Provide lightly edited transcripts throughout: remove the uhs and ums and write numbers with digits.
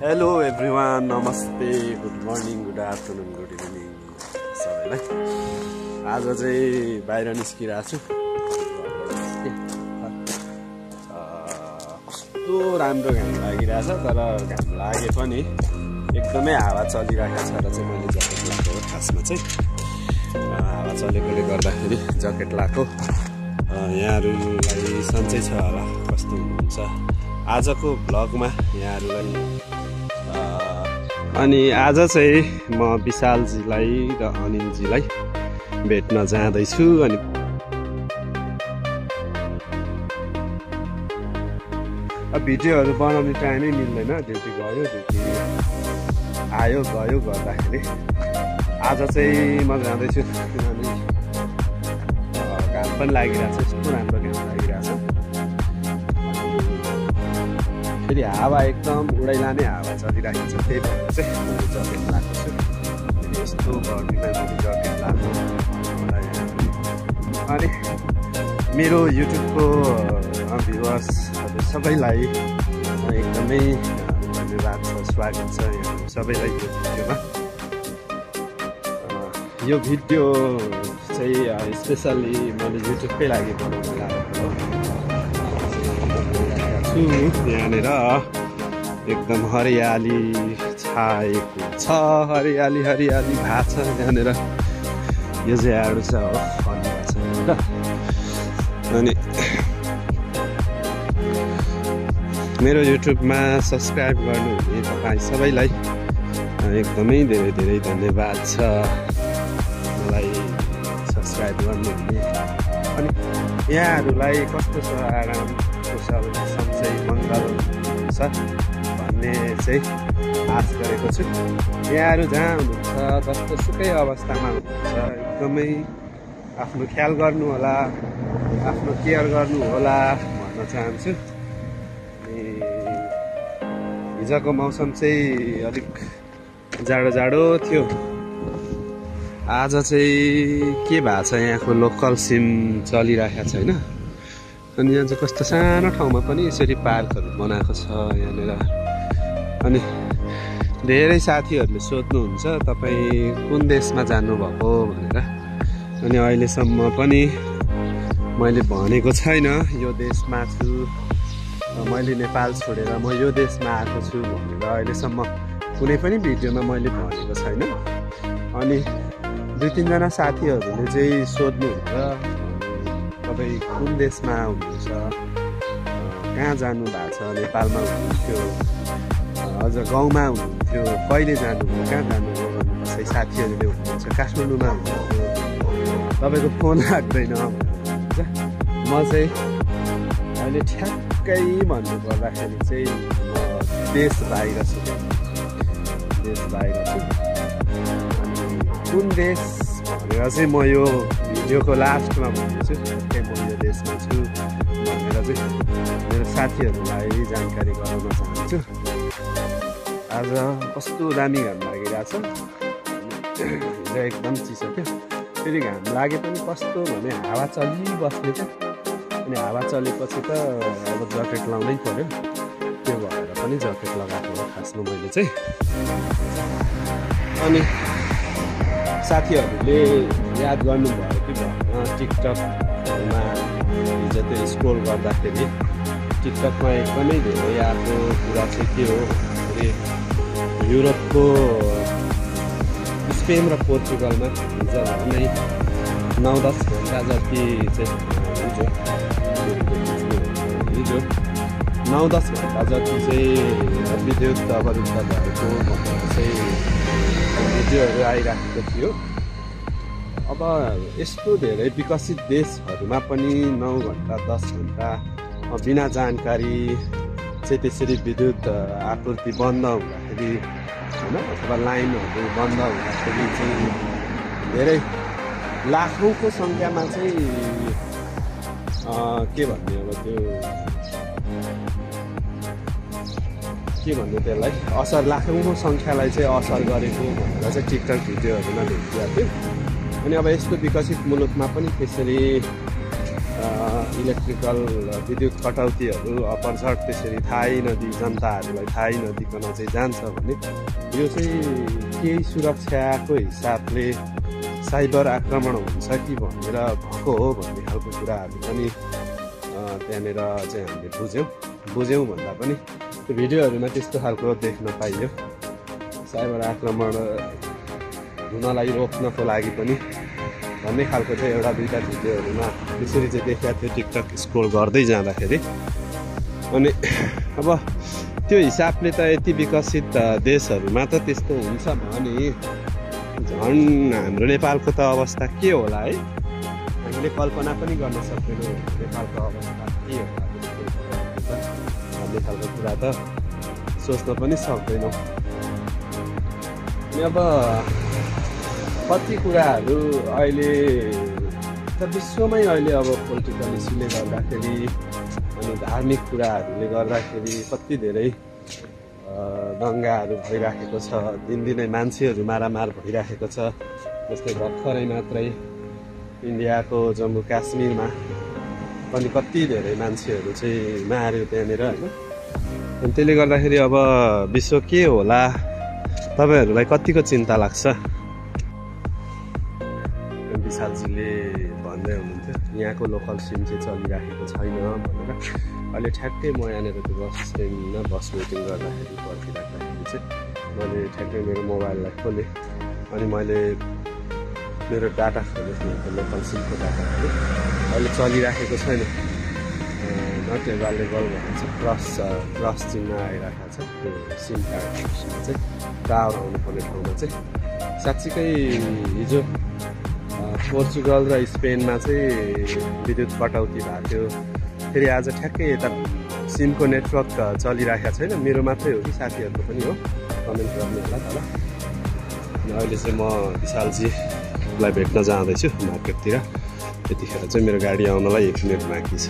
Hello everyone, नमस्ते, good morning, good afternoon, good evening सबैलाई। आज चाहिँ बाहिर निस्किरहेको छु। कस्तो राम्रो घाम लागिरहेछ, तर घाम लागे पनि एकदमै हावा चलिरहेको छ र चाहिँ मैले ज्याकेट लगाएको हो। खासमा चाहिँ हावा चलेकोले गर्दाखेरि ज्याकेट लगाएको। यहाँहरूलाई सन्चै छ होला, कस्तो हुनुहुन्छ आजको भ्लगमा यहाँहरूलाई। अनि आज चाहिँ म विशालजीलाई र अनिलजीलाई भेट्न जाँदैछु। अनि भिडियोहरू बनाउने टाइमै मिल्दैन, ड्युटी गयो ड्युटी आयो गयो गर्दाखेरि आज चाहिँ म जाँदैछु। किनभने घाम पनि लागिरहेछ, यस्तो राम्रो घाम लागिरहेछ। फेरि हावा एकदम उडाइलाने हावा चलिरहेको छ, त्यही भएर चाहिँ म ज्याकेट लगाएको छु। यस्तो गर्मीमा पनि ज्याकेट लगाएको। अनि मेरो युट्युबको भ्युवर्सहरू सबैलाई एकदमै धन्यवाद छ, स्वागत छ यहाँ सबैलाई यो भिडियोमा। यो भिडियो चाहिँ स्पेसल्ली मैले युट्युबकै लागि बनाउन लागेको हो। यहाँनिर एकदम हरियाली छाएको छ, हरियाली हरियाली भएको छ यहाँनिर। यो चाहिँ छ भनिरहेको छ। अनि मेरो युट्युबमा सब्सक्राइब गर्नुहुने तपाईँ सबैलाई एकदमै धेरै धेरै धन्यवाद छ, मलाई सब्सक्राइब गर्नुहुने। अनि यहाँहरूलाई कस्तो छ, आराम कुशल सन्चै मङ्गल छ भन्ने चाहिँ आश गरेको छु। यहाँहरू जहाँ हुनुहुन्छ, जस्तो सुकै अवस्थामा हुनुहुन्छ, एकदमै आफ्नो ख्याल गर्नु होला, आफ्नो केयर गर्नु होला भन्न चाहन्छु। अनि हिजोको मौसम चाहिँ अलिक जाडो जाडो थियो। आज चाहिँ के भएको छ, यहाँको लोकल सिम चलिरहेको छैन। अनि यहाँ चाहिँ कस्तो सानो ठाउँमा पनि यसरी पार्कहरू बनाएको छ यहाँनिर। अनि धेरै साथीहरूले सोध्नुहुन्छ तपाईँ कुन देशमा जानुभएको भनेर। अनि अहिलेसम्म पनि मैले भनेको छैन यो देशमा छु, मैले नेपाल छोडेर म यो देशमा आएको छु भनेर अहिलेसम्म कुनै पनि भिडियोमा मैले भनेको छैन। अनि 2-3 जना साथीहरूले चाहिँ सोध्नुहुन्छ तपाईँ कुन देशमा हुनुहुन्छ, कहाँ जानु भएको छ, नेपालमा हुनुहुन्थ्यो, अझ गाउँमा हुनुहुन्थ्यो, कहिले जानुभयो, कहाँ जानुभयो भन्नुहुन्छ। साथीहरूले हुनुहुन्छ काठमाडौँमा हुनुहुन्थ्यो, तपाईँको फोन लाग्दैन भन्नुहुन्छ। म चाहिँ अहिले ठ्याक्कै भन्नुपर्दाखेरि चाहिँ म देश बाहिर छु, देश बाहिर छु। अनि कुन देश भनेर चाहिँ म यो भिडियोको लास्टमा भन्दैछु, ठ्याक्कै म यो देशमा छु भनेर चाहिँ मेरो साथीहरूलाई जानकारी गराउन चाहन्छु। आज कस्तो दामी घाम लागिरहेछ, हिजो एकदम चिसो थियो। फेरि घाम लागे पनि कस्तो भने हावा चलिबस्ने छ। अनि हावा चलेपछि त अब ज्याकेट लाउनै पर्यो, त्यो भएर पनि ज्याकेट लगाएको हो खासमा मैले चाहिँ। अनि साथीहरूले याद गर्नुभयो कि टिकटकमा हिजो त्यो स्क्रोल गर्दाखेरि टिकटकमा एकदमै धेरै आएको कुरा चाहिँ के हो भने युरोपको स्पेन र पोर्चुगलमा हिजो झन्डै 9-10 घन्टा जति चाहिँ हिजो 9-10 घन्टा जति चाहिँ विद्युत अवरुद्ध भएको भनेर चाहिँ भिडियोहरू आइराखेको थियो। अब यस्तो धेरै विकसित देशहरूमा पनि 9 घन्टा 10 घन्टा बिना जानकारी चाहिँ त्यसरी विद्युत आपूर्ति बन्द हुँदाखेरि होइन, अथवा लाइनहरू बन्द हुँदाखेरि चाहिँ धेरै लाखौँको सङ्ख्यामा चाहिँ के भन्ने अब त्यो के भन्नु त्यसलाई, असर लाखौँको सङ्ख्यालाई चाहिँ असर गरेको भनेर चाहिँ टिकटक भिडियोहरूमा देखिएको थियो। अनि अब यस्तो विकसित मुलुकमा पनि त्यसरी इलेक्ट्रिकल विद्युत कटौतीहरू अपरझट त्यसरी थाहै नदिई जनताहरूलाई थाहै नदिकन चाहिँ जान्छ भने यो चाहिँ केही सुरक्षाको हिसाबले साइबर आक्रमण हुन्छ कि भनेर भएको हो भन्ने खालको कुराहरू पनि त्यहाँनिर चाहिँ हामीले बुझ्यौँ भन्दा पनि त्यो भिडियोहरूमा त्यस्तो खालको देख्न पाइयो। साइबर आक्रमण हुनलाई रोक्नको लागि पनि भन्ने खालको चाहिँ एउटा दुईवटा भिडियोहरूमा त्यसरी चाहिँ देखाएको थियो टिकटक स्क्रोल गर्दै जाँदाखेरि। अनि अब त्यो हिसाबले त यति विकसित देशहरूमा त त्यस्तो हुन्छ भने झन् हाम्रो नेपालको त अवस्था के होला है? हामीले कल्पना पनि गर्न सक्दैनौँ नेपालको अवस्था के होला भन्ने खालको कुरा त सोच्न पनि सक्दैनौँ। अनि अब कति कुराहरू अहिले त विश्वमै अहिले अब पोलिटिकल इस्युले गर्दाखेरि अनि धार्मिक कुराहरूले गर्दाखेरि कति धेरै दङ्गाहरू भइराखेको छ, दिनदिनै मान्छेहरू मारामार भइराखेको छ। जस्तै भर्खरै मात्रै इन्डियाको जम्मू काश्मीरमा पनि कति धेरै मान्छेहरू चाहिँ मार्यो त्यहाँनिर होइन। अनि त्यसले गर्दाखेरि अब विश्व के होला तपाईँहरूलाई कतिको चिन्ता लाग्छ? विशालजीले भन्दै हुनुहुन्थ्यो यहाँको लोकल सिम चाहिँ चलिराखेको छैन भनेर। अहिले ठ्याक्कै म यहाँनिर त्यो बस स्ट्यान्डमा बस वेटिङ गर्दाखेरि पर्खिराख्दाखेरि चाहिँ मैले ठ्याक्कै मेरो मोबाइललाई खोलेँ अनि मैले मेरो डाटा खोलेँ, लोकल सिमको डाटा खोलेँ। अहिले चलिराखेको छैन, नट एभाइलेबल भनेको छ, प्लस चिन्ह आइरहेको छ त्यो सिम कार्डमा चाहिँ टावर आउनुपर्ने ठाउँमा चाहिँ। साँच्चीकै हिजो पोर्चुगल र स्पेनमा चाहिँ विद्युत कटौती भएको थियो। फेरि आज ठ्याक्कै यता सिमको नेटवर्क चलिरहेको छैन। मेरो मात्रै हो कि साथीहरूको पनि हो? कमेन्ट गर्नु होला त ल। अहिले चाहिँ म विशालजीलाई भेट्न जाँदैछु मार्केटतिर। त्यतिखेर चाहिँ मेरो गाडी आउनलाई 1 मिनट बाँकी छ।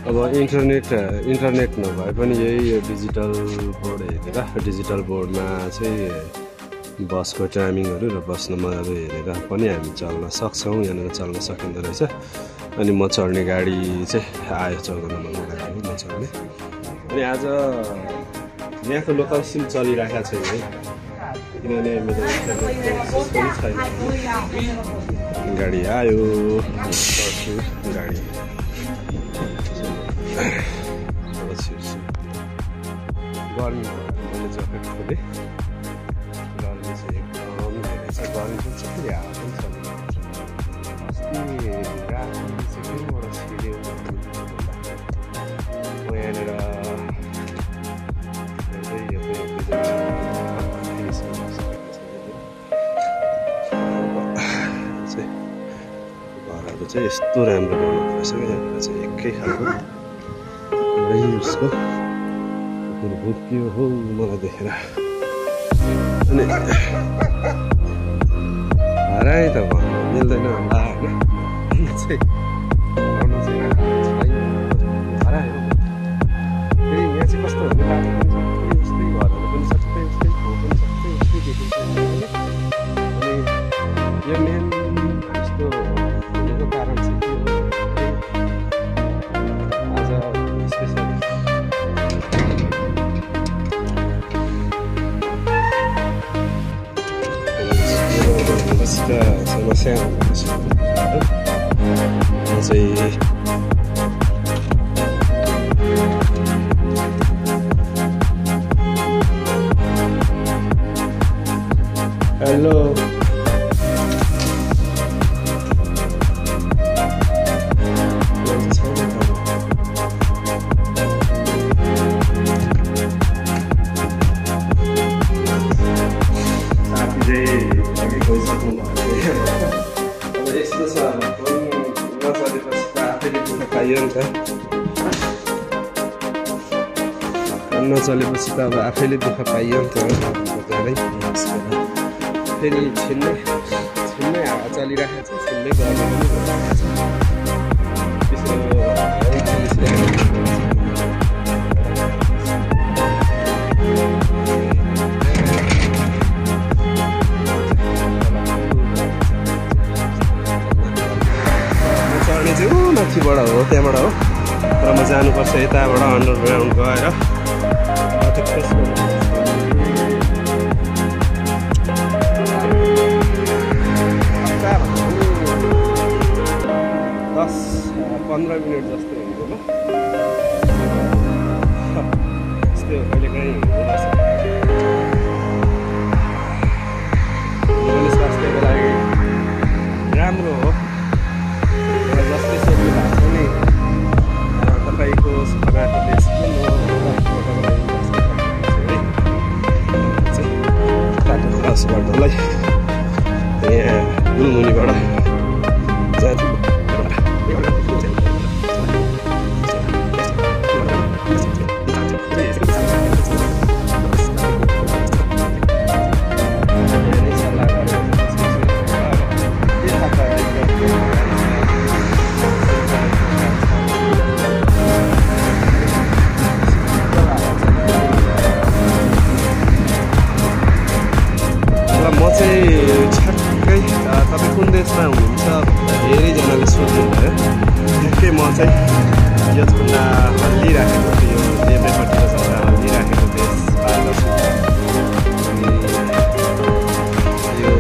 अब इन्टरनेट नभए पनि यही यो डिजिटल बोर्ड हेरेर डिजिटल बोर्डमा चाहिँ बसको टाइमिङहरू र बस नम्बरहरू हेरेर पनि हामी चल्न सक्छौँ। यहाँनिर चल्न सकिँदो रहेछ। अनि म चढ्ने गाडी चाहिँ आयो, 14 नम्बरको गाडी हो म चढ्ने। अनि आज यहाँको लोकल सिम चलिरहेको छैन है, किनभने मेरो सिस्टम छैन। गाडी आयो, चढ्छु गाडी। गर्मी मैले ज्याकेट खोलेँ, गर्मी चाहिँ एकदम धेरै छ। गर्मी पनि छ, फेरि हावा पनि चलिरहेको छ। अस्ति राति चाहिँ कहाँबाट छिर्यो म यहाँनिर घरहरू चाहिँ यस्तो राम्रो बनाउँदो रहेछ क्या। यहाँनिर चाहिँ एकै खालको उसको भुक्यो हो मलाई देखेर। अनि हराइ त भन्नु मिल्दैन होला होइन, चाहिँ गर्नु चाहिँ हरायो। फेरि यहाँ चाहिँ कस्तो भने बाटो पनि सबै उस्तै, घरहरू पनि सबै उस्तै, ठाउँ पनि सबै उस्तै देखिन्छ। अनि यो मेन यस्तो हुनुको कारण चाहिँ के हो? आज स्पेसली समस्या चाहिँ हेलो नचलेपछि त अब आफैले दुःख पाइयो नि त। जाँदै फेरि छिन्नै हावा चलिरहेको छ, छिन्नै गर्मी पनि भइरहेको छ। त्यसो चढ्ने चाहिँ माथिबाट हो। यताबाट अन्डरग्राउन्ड गएर दस 15 मिनट जस्तो हुन्छ ल यस्तो कहिले काहीँ स्वास्थ्यको लागि राम्रो हो जस्तै सोध्नु भएको छ नि तपाईँको खानाको देश कुन हो बाटो क्रस गर्नलाई यहाँ गुलमुनीबाट जानु तपाईँ कुन देशमा हुनुहुन्छ धेरैजनाले सोध्नुभयो ठ्याक्कै म चाहिँ यो झन्डा हल्लिराखेको थियो यो देब्रेपट्टिको झन्डा हल्लिराखेको देशबाट छु अनि यो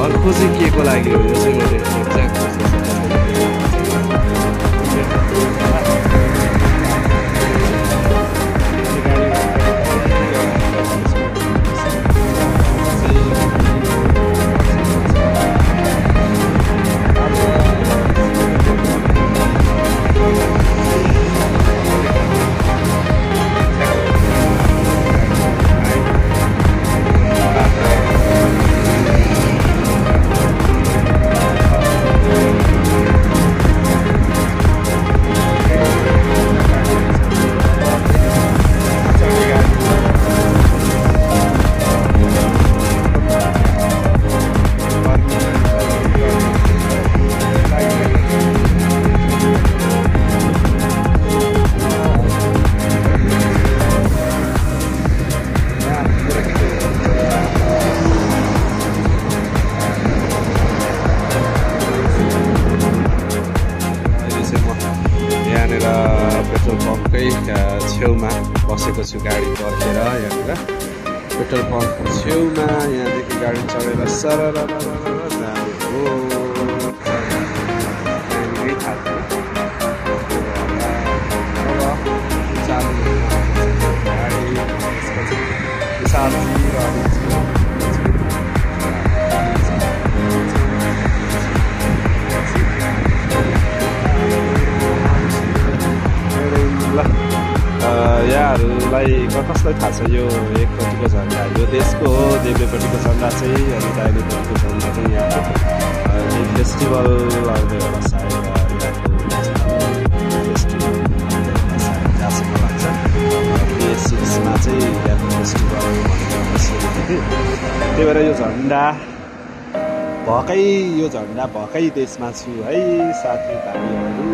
अर्को चाहिँ के को लागि हो यो चाहिँ मैले एक्ज्याक्ट पेट्रोल पम्पकै छेउमा बसेको छु गाडी पर्खेर यहाँनिर पेट्रोल पम्पको छेउमा यहाँदेखि गाडी चढेर सरर यहाँहरूलाई कसलाई थाहा छ यो एकपट्टिको झन्डा यो देशको हो देब्रेपट्टिको झन्डा चाहिँ अनि दाहिनेपट्टिको झन्डा चाहिँ यहाँ फेस्टिभल आउँदै होला सायद फेस्टिभल जहाँसम्म लाग्छ PS6मा चाहिँ यहाँको फेस्टिभल त्यही भएर यो झन्डा भएकै देशमा छु है साथी भाइहरू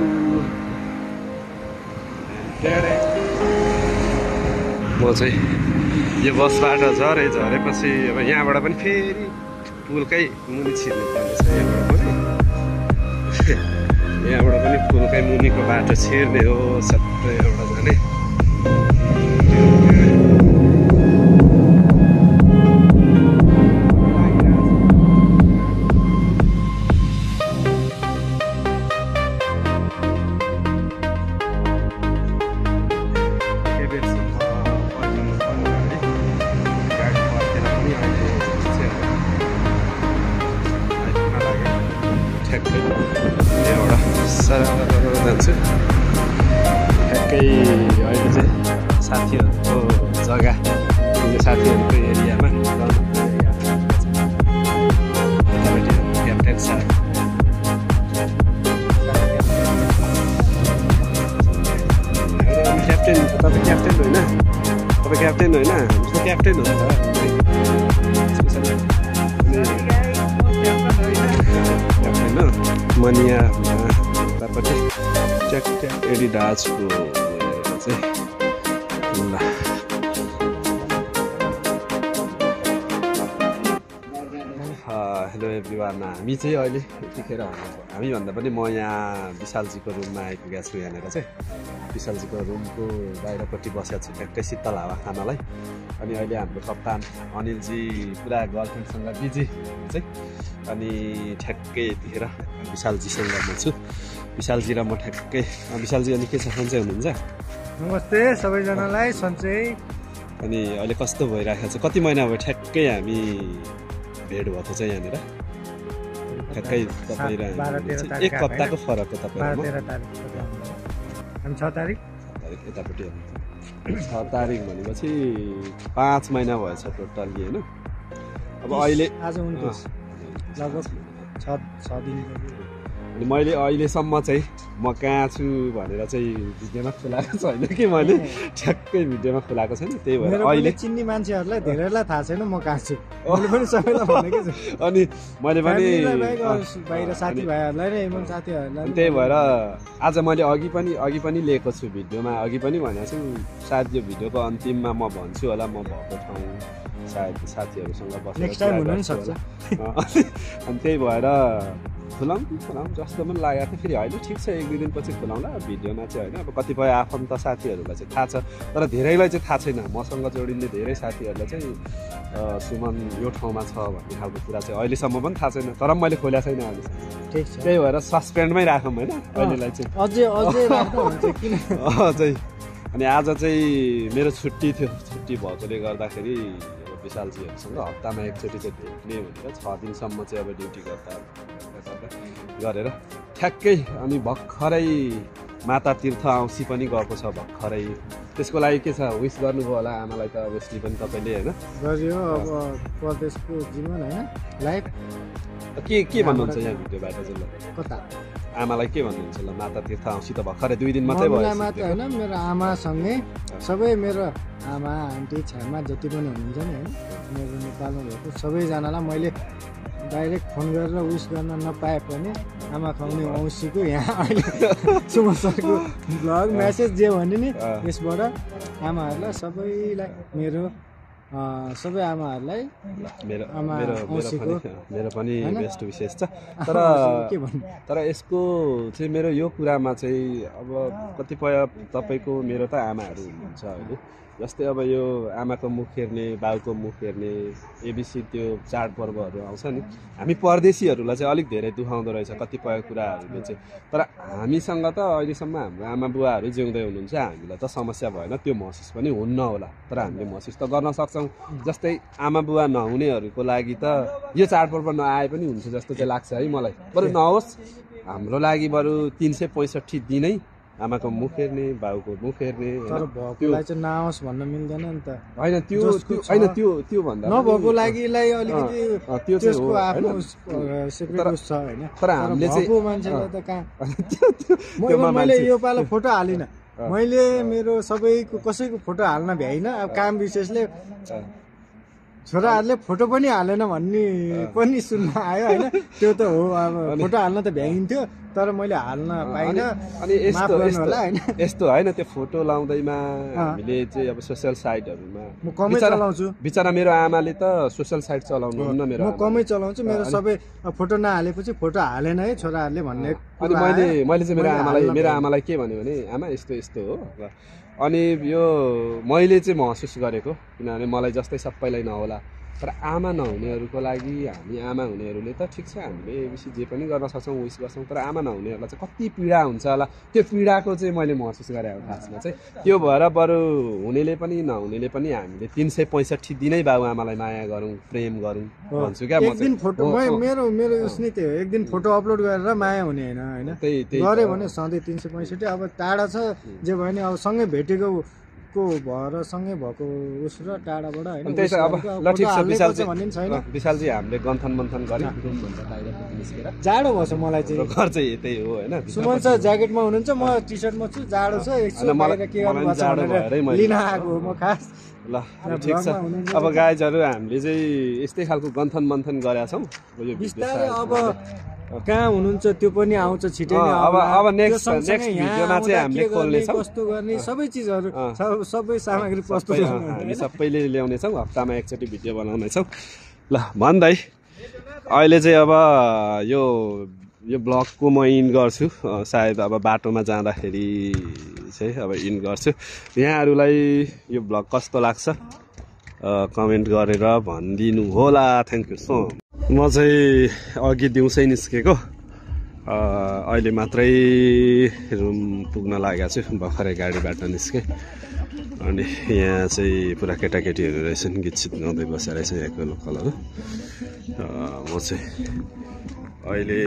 म चाहिँ यो बसबाट झरेपछि अब यहाँबाट पनि फेरि पुलकै मुनि छिर्नु पर्नेछ यहाँबाट पनि पुलकै मुनिको बाटो छिर्ने हो सबै एउटा जाने जान्छु ठ्याक्कै अहिले चाहिँ साथीहरूको जग्गा साथीहरूको एरियामा क्याप्टेन सर क्याप्टेन तपाईँ क्याप्टेन होइन क्याप्टेन हो क्याप्टेन हो मनिया उतापट्टि एडिडासको चाहिँ ल हेलो एभ्रिवान हामी चाहिँ अहिले यतिखेर हामीभन्दा पनि म यहाँ विशालजीको रुममा आइपुगेको छु यहाँनिर चाहिँ विशालजीको रुमको बाहिरपट्टि बसेको छु ठ्याक्कै शीतल हावा खानलाई। अनि अहिले हाम्रो कप्तान अनिलजी पुरा गर्लफ्रेन्डसँग बिजी हुन्छ। अनि ठ्याक्कै यतिखेर विशालजीसँग म छु। विशालजी र म ठ्याक्कै विशालजी अनि के छ सन्चै हुनुहुन्छ? नमस्ते सबैजनालाई सन्चै। अनि अहिले कस्तो भइरहेको छ? कति महिना भयो ठ्याक्कै हामी भेट भएको छ यहाँनिर? ठ्याक्कै तपाईँ र एक हप्ताको फरक हो तपाईँ र म। 6 तारिक यतापट्टि 6 तारिक भनेपछि 5 महिना भएछ टोटल्ली होइन। अब अहिले आज 29 लगभग 6 दिन। अनि मैले अहिलेसम्म चाहिँ म कहाँ छु भनेर चाहिँ भिडियोमा खुलाएको छैन कि मैले ठ्याक्कै भिडियोमा खुलाएको छैन। त्यही भएर अहिले चिन्ने मान्छेहरूलाई धेरैलाई थाहा छैन म कहाँ छु। मैले पनि सबैलाई भनेकै छु। अनि मैले पनि बाहिर साथीभाइहरूलाई नै एमन साथीहरूलाई त्यही भएर आज मैले अघि पनि लिएको छु भिडियोमा, अघि पनि भनेको छु। सायद यो भिडियोको अन्तिममा म भन्छु होला म भएको ठाउँ सायद साथीहरूसँग बसेर नेक्स्ट टाइम हुन पनि सक्छ। अनि त्यही भएर खुलाउँ जस्तो पनि लागेको थियो। फेरि होइन ठिक छ 1-2 दिनपछि खुलाउँला भिडियोमा चाहिँ होइन। अब कतिपय आफन्त साथीहरूलाई चाहिँ थाहा छ, तर धेरैलाई चाहिँ थाहा छैन। मसँग जोडिने धेरै साथीहरूलाई चाहिँ सुमन यो ठाउँमा छ भन्ने खालको कुरा चाहिँ अहिलेसम्म पनि थाहा छैन, तर पनि मैले खोलेको छैन अहिलेसम्म। ठिक छ, त्यही भएर सस्पेन्डमै राखौँ होइन अहिलेलाई चाहिँ अझै राख्दा हुन्छ किन अझै। अनि आज चाहिँ मेरो छुट्टी थियो, छुट्टी भएकोले गर्दाखेरि विशालजीहरूसँग हप्तामा एकचोटि चाहिँ भेट्ने भनेर 6 दिनसम्म चाहिँ अब ड्युटी गरेर ठ्याक्कै। अनि भर्खरै माता तीर्थ औँसी पनि गएको छ भर्खरै। त्यसको लागि के छ विस गर्नुभयो होला आमालाई त अभियसली पनि तपाईँले होइन? गरियो अब परदेशको जीवन होइन लाइफ। के भन्नुहुन्छ यहाँ भिडियोबाट चाहिँ? कता आमालाई के भन्नुहुन्छ ल? माता तीर्थ औँसी त भर्खरै 2 दिन मात्रै भयो होइन। मेरो आमासँगै सबै मेरो आमा आन्टी छामा जति पनि हुनुहुन्छ नि होइन, मेरो नेपालमा भएको सबैजनालाई मैले डाइरेक्ट फोन गरेर विस गर्न नपाए पनि आमा खुवाउने औँसीको यहाँ अहिले सुमन सरको ब्लग मेसेज जे भन्यो नि यसबाट आमाहरूलाई सबैलाई मेरो सबै आमाहरूलाई मेरो पनि बेस्ट विशेष छ। तर यसको चाहिँ मेरो यो कुरामा चाहिँ अब कतिपय तपाईँको मेरो त आमाहरू हुनुहुन्छ होइन। जस्तै अब यो आमाको मुख हेर्ने बाउको मुख हेर्ने एबिसी त्यो चाडपर्वहरू आउँछ नि, हामी परदेशीहरूलाई चाहिँ अलिक धेरै दुखाउँदो रहेछ कतिपय कुराहरूले चाहिँ। तर हामीसँग त अहिलेसम्म हाम्रो आमा बुवाहरू जिउँदै हुनुहुन्छ, हामीलाई त समस्या भएन, त्यो महसुस पनि हुन्न होला। तर हामीले महसुस त गर्न सक्छौँ। जस्तै आमा बुवा नहुनेहरूको लागि त यो चाडपर्व नआए पनि हुन्छ जस्तो चाहिँ लाग्छ है मलाई। बरु नहोस्, हाम्रो लागि बरु 365 दिनै आमाको मुख हेर्ने बाउको मुख हेर्ने। तर भएकोलाई चाहिँ नआओस् भन्न मिल्दैन नि त होइन। त्यो भन्दा नभएको लागिलाई अलिकति त्यसको आफ्नो सेपरेट छ होइन। तर हामीले चाहिँ मान्छेलाई त कहाँ मैले यो पालो फोटो हालिनँ, मैले मेरो सबैको कसैको फोटो हाल्न भ्याइनँ। अब काम विशेषले छोराहरूले फोटो पनि हालेन भन्ने पनि सुन्न आयो होइन। त्यो त हो, अब फोटो हाल्न त भ्याइन्थ्यो तर मैले हाल्न पाइनँ। अनि यस्तो होइन, त्यो फोटो लाउँदैमा हामीले चाहिँ अब सोसियल साइटहरूमा म कमै चलाउँछु। बिचरा मेरो आमाले त सोसियल साइट चलाउनु हुन्न, मेरो म कमै चलाउँछु। मेरो सबै फोटो नहालेपछि फोटो हालेन है छोराहरूले भन्ने। अनि मैले चाहिँ मेरो आमालाई के भन्यो भने आमा यस्तो हो। अनि यो मैले चाहिँ महसुस गरेको, किनभने मलाई जस्तै सबैलाई नहोला, तर आमा नहुनेहरूको लागि हामी आमा हुनेहरूले त ठिक छ हामीले एबिसी जे पनि गर्न सक्छौँ, विस गर्छौँ। तर आमा नहुनेहरूलाई चाहिँ कति पीडा हुन्छ होला, त्यो पीडाको चाहिँ मैले महसुस गरेँ खासमा चाहिँ। त्यो भएर बरु हुनेले पनि नहुनेले पनि हामीले 365 दिनै बाबु आमालाई माया गरौँ, प्रेम गरौँ भन्छु क्या। एक दिन फोटो मेरो उसले त्यो एक दिन फोटो अपलोड गरेर माया हुने होइन होइन गऱ्यो भने सधैँ 365। अब टाढा छ जे भयो नि, अब सँगै भेटेको भएर सँगै भएको उस र टाढाबाट होइन। ल ठिक छ विशालजी, हामीले गन्थन मन्थन गऱ्यौँ रुमभन्दा बाहिरपट्टि निस्केर। जाडो भएछ मलाई चाहिँ, घर चाहिँ यतै हो होइन। सुमन सर ज्याकेटमा हुनुहुन्छ, म टी सर्टमा छु, जाडो छ एकछिन बाहिर के गर्नु जाडो भएरै मैले लिन आएको हो म खास। ल ठिक छ। अब गाइजहरू हामीले चाहिँ यस्तै खालको गन्थन मन्थन गरेका छौँ। बिस्तारै अब कहाँ हुनुहुन्छ त्यो पनि आउँछ छिटै नै। अब नेक्स्ट भिडियोमा चाहिँ हामीले खोल्नेछौँ, कस्तो गर्ने सबै चिजहरू सबै सामग्री प्रस्तुत हामी सबैले ल्याउनेछौँ। हप्तामा एकचोटि भिडियो बनाउनेछौँ। ल भन्दै अहिले चाहिँ अब यो यो ब्लगको म इन गर्छु सायद अब बाटोमा जाँदाखेरि चाहिँ अब इन गर्छु यहाँहरूलाई यो ब्लग कस्तो लाग्छ कमेन्ट गरेर भनिदिनु होला थ्याङ्क यू सो मच म चाहिँ अघि दिउँसै निस्केको अहिले मात्रै रुम पुग्न लागेको छु भर्खरै गाडीबाट निस्केँ अनि यहाँ चाहिँ पुरा केटाकेटीहरू रहेछन् गीत सित गाउँदै बसेर रहेछ यहाँको लोकलहरू म चाहिँ अहिले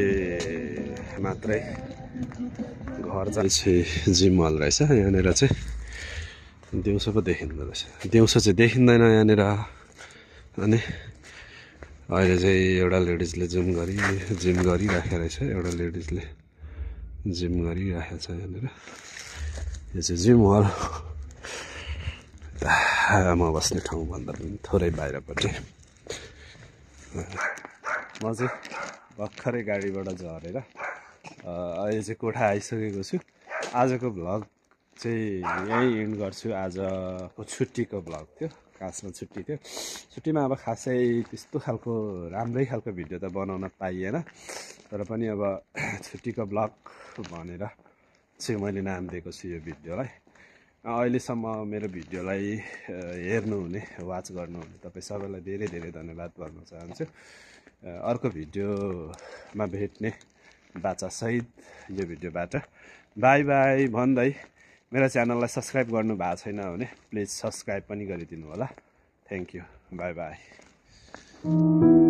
मात्रै घर चाहिँ जिम हल रहेछ यहाँनिर चाहिँ दिउँसो पो देखिँदो रहेछ दिउँसो चाहिँ देखिँदैन यहाँनिर अनि अहिले चाहिँ एउटा लेडिजले जिम गरिराखेको रहेछ एउटा लेडिजले जिम गरिराखेको छ यहाँनिर यो चाहिँ जिम हल म बस्ने ठाउँभन्दा पनि थोरै बाहिरपट्टि म चाहिँ भर्खरै गाडीबाट झरेर अहिले चाहिँ कोठा आइसकेको छु आजको भ्लग चाहिँ यहीँ इन्ड गर्छु आजको छुट्टीको भ्लग थियो खासमा छुट्टी थियो छुट्टीमा अब खासै त्यस्तो खालको राम्रै खालको भिडियो त बनाउन पाइएन तर पनि अब छुट्टीको भ्लग भनेर चाहिँ मैले नाम दिएको छु यो भिडियोलाई अहिलेसम्म मेरो भिडियोलाई हेर्नुहुने वाच गर्नुहुने तपाईँ सबैलाई धेरै धेरै धन्यवाद भन्न चाहन्छु अर्को भिडियोमा भेट्ने बाचासहित यो भिडियोबाट बाई बाई भन्दै मेरो च्यानललाई सब्सक्राइब गर्नु भएको छैन भने प्लिज सब्सक्राइब पनि गरिदिनु होला थ्याङ्क यू बाई बाई